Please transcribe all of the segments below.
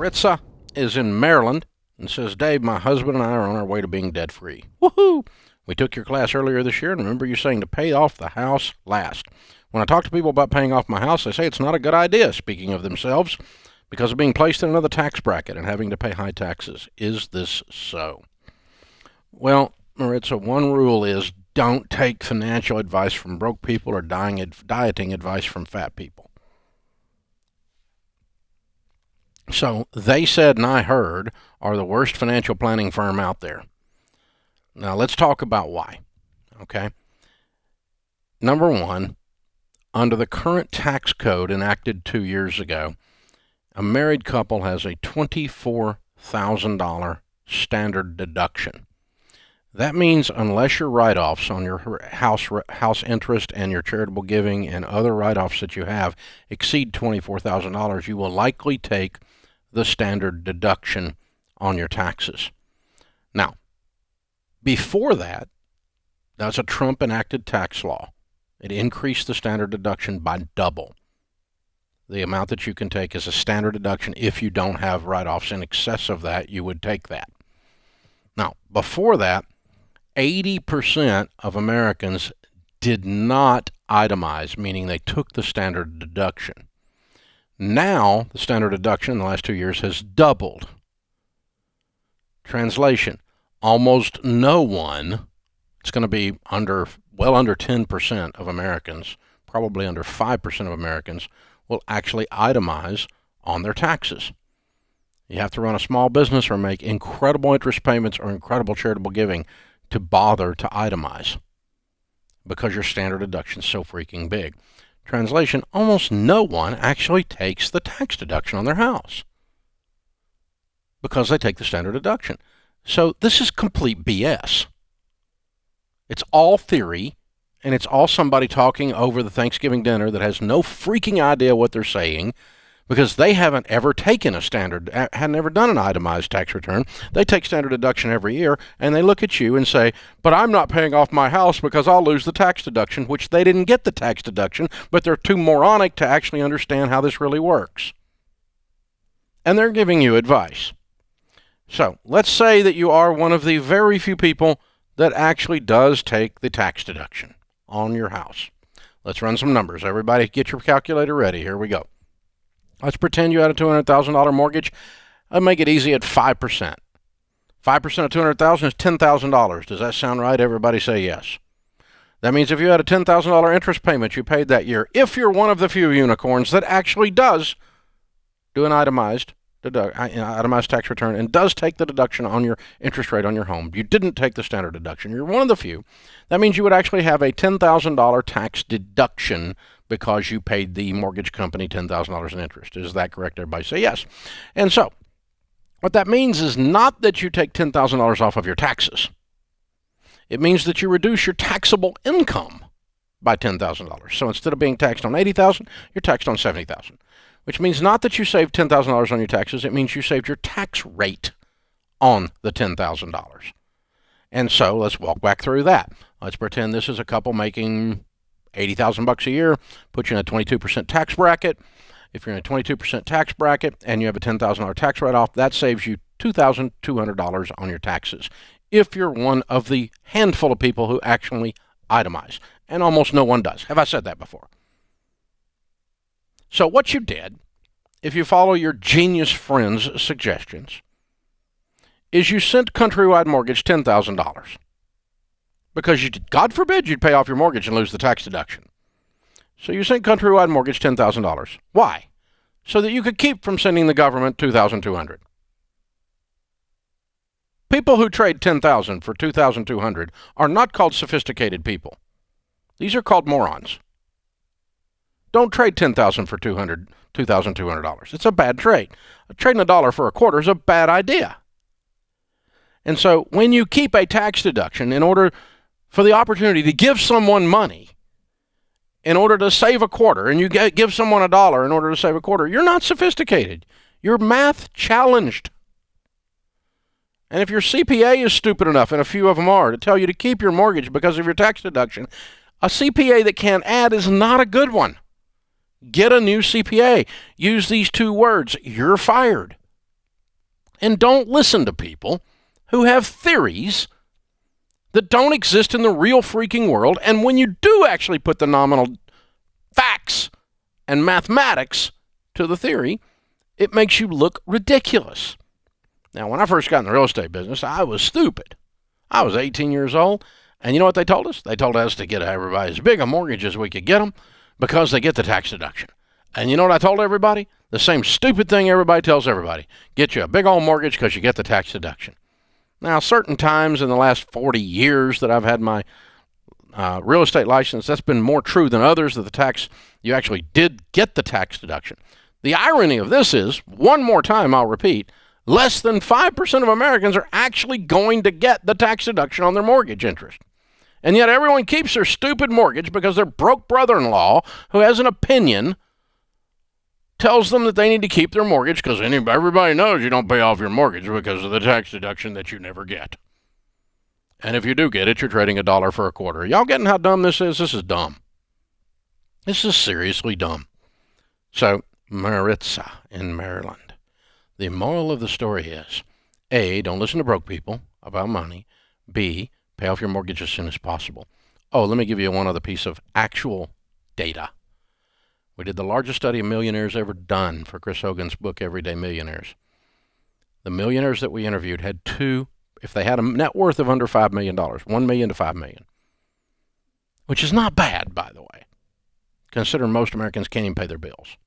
Maritza is in Maryland and says, Dave, my husband and I are on our way to being debt-free. Woohoo! We took your class earlier this year, and remember you saying to pay off the house last. When I talk to people about paying off my house, they say it's not a good idea, speaking of themselves, because of being placed in another tax bracket and having to pay high taxes. Is this so? Well, Maritza, one rule is don't take financial advice from broke people or dieting advice from fat people. So They Said and I Heard are the worst financial planning firm out there. Now let's talk about why, okay? Number one, under the current tax code enacted 2 years ago, a married couple has a $24,000 standard deduction. That means unless your write-offs on your house interest and your charitable giving and other write-offs that you have exceed $24,000, you will likely take the standard deduction on your taxes. Now, before that, that's a Trump-enacted tax law. It increased the standard deduction by double. The amount that you can take is a standard deduction. If you don't have write-offs in excess of that, you would take that. Now, before that, 80% of Americans did not itemize, meaning they took the standard deduction. Now, the standard deduction in the last 2 years has doubled. Translation, almost no one, it's going to be well under 10% of Americans, probably under 5% of Americans, will actually itemize on their taxes. You have to run a small business or make incredible interest payments or incredible charitable giving to bother to itemize because your standard deduction is so freaking big. Translation, almost no one actually takes the tax deduction on their house because they take the standard deduction. So this is complete BS. It's all theory, and it's all somebody talking over the Thanksgiving dinner that has no freaking idea what they're saying because they haven't ever taken hadn't ever done an itemized tax return. They take standard deduction every year, and they look at you and say, but I'm not paying off my house because I'll lose the tax deduction, which they didn't get the tax deduction, but they're too moronic to actually understand how this really works. And they're giving you advice. So let's say that you are one of the very few people that actually does take the tax deduction on your house. Let's run some numbers. Everybody get your calculator ready. Here we go. Let's pretend you had a $200,000 mortgage. I'll make it easy at 5%. 5% of $200,000 is $10,000. Does that sound right? Everybody say yes. That means if you had a $10,000 interest payment you paid that year, if you're one of the few unicorns that actually does do an itemized tax return and does take the deduction on your interest rate on your home, you didn't take the standard deduction, you're one of the few, that means you would actually have a $10,000 tax deduction because you paid the mortgage company $10,000 in interest. Is that correct? Everybody say yes. And so, what that means is not that you take $10,000 off of your taxes. It means that you reduce your taxable income by $10,000. So instead of being taxed on $80,000, you're taxed on $70,000. Which means not that you saved $10,000 on your taxes, it means you saved your tax rate on the $10,000. And so let's walk back through that. Let's pretend this is a couple making $80,000 a year, put you in a 22% tax bracket. If you're in a 22% tax bracket and you have a $10,000 tax write-off, that saves you $2,200 on your taxes if you're one of the handful of people who actually itemize. And almost no one does. Have I said that before? So what you did, if you follow your genius friend's suggestions, is you sent Countrywide Mortgage $10,000 because God forbid you'd pay off your mortgage and lose the tax deduction. So you sent Countrywide Mortgage $10,000. Why? So that you could keep from sending the government $2,200. People who trade $10,000 for $2,200 are not called sophisticated people. These are called morons. Don't trade $10,000 for $2,200. It's a bad trade. Trading a dollar for a quarter is a bad idea. And so when you keep a tax deduction in order for the opportunity to give someone money in order to save a quarter, and you give someone a dollar in order to save a quarter, you're not sophisticated. You're math challenged. And if your CPA is stupid enough, and a few of them are, to tell you to keep your mortgage because of your tax deduction, a CPA that can't add is not a good one. Get a new CPA. Use these two words. You're fired. And don't listen to people who have theories that don't exist in the real freaking world. And when you do actually put the nominal facts and mathematics to the theory, it makes you look ridiculous. Now, when I first got in the real estate business, I was stupid. I was 18 years old, and you know what they told us? They told us to get everybody as big a mortgage as we could get them because they get the tax deduction. And you know what I told everybody? The same stupid thing everybody tells everybody. Get you a big old mortgage because you get the tax deduction. Now, certain times in the last 40 years that I've had my real estate license, that's been more true than others, that you actually did get the tax deduction. The irony of this is, one more time I'll repeat, less than 5% of Americans are actually going to get the tax deduction on their mortgage interest. And yet everyone keeps their stupid mortgage because their broke brother-in-law, who has an opinion, tells them that they need to keep their mortgage because everybody knows you don't pay off your mortgage because of the tax deduction that you never get. And if you do get it, you're trading $1 for a quarter. Y'all getting how dumb this is? This is dumb. This is seriously dumb. So, Maritza in Maryland. The moral of the story is, A, don't listen to broke people about money. B, pay off your mortgage as soon as possible. Oh, let me give you one other piece of actual data. We did the largest study of millionaires ever done for Chris Hogan's book, Everyday Millionaires. The millionaires that we interviewed had if they had a net worth of under $5 million, $1 million to $5 million, which is not bad, by the way, considering most Americans can't even pay their bills.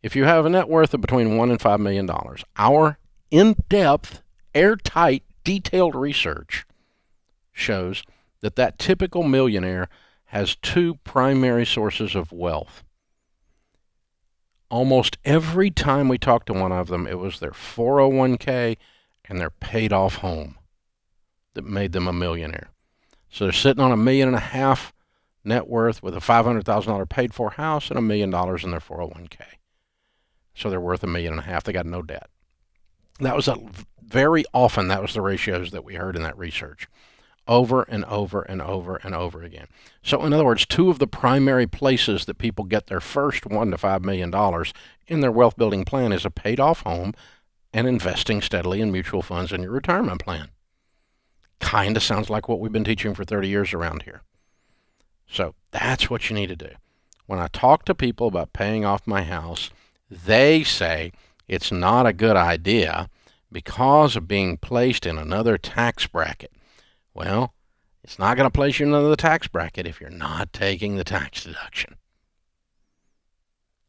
If you have a net worth of between $1 and $5 million, our in-depth, airtight, detailed research shows that typical millionaire has two primary sources of wealth. Almost every time we talked to one of them, it was their 401k and their paid-off home that made them a millionaire. So they're sitting on $1.5 million net worth with a $500,000 paid-for house and $1 million in their 401k. So they're worth $1.5 million. They got no debt. That was very often that was the ratios that we heard in that research, over and over and over and over again. So in other words, two of the primary places that people get their first $1 to $5 million in their wealth building plan is a paid-off home and investing steadily in mutual funds in your retirement plan. Kind of sounds like what we've been teaching for 30 years around here. So that's what you need to do. When I talk to people about paying off my house, they say it's not a good idea because of being placed in another tax bracket. Well, it's not going to place you in another tax bracket if you're not taking the tax deduction.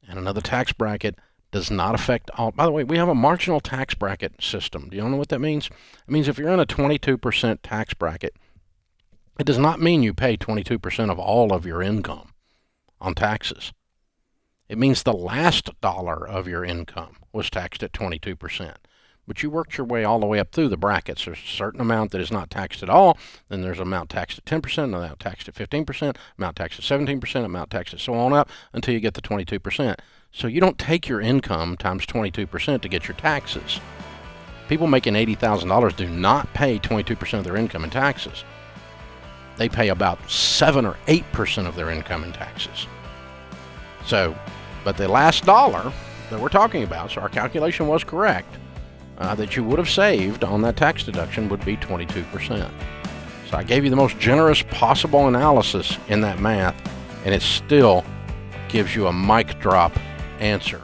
And another tax bracket does not affect all. By the way, we have a marginal tax bracket system. Do you know what that means? It means if you're in a 22% tax bracket, it does not mean you pay 22% of all of your income on taxes. It means the last dollar of your income was taxed at 22%. But you worked your way all the way up through the brackets. There's a certain amount that is not taxed at all. Then there's an amount taxed at 10%, an amount taxed at 15%, amount taxed at 17%, amount taxed at so on up until you get the 22%. So you don't take your income times 22% to get your taxes. People making $80,000 do not pay 22% of their income in taxes. They pay about 7 or 8% of their income in taxes. So, but the last dollar that we're talking about, so our calculation was correct, that you would have saved on that tax deduction would be 22%. So I gave you the most generous possible analysis in that math, and it still gives you a mic drop answer.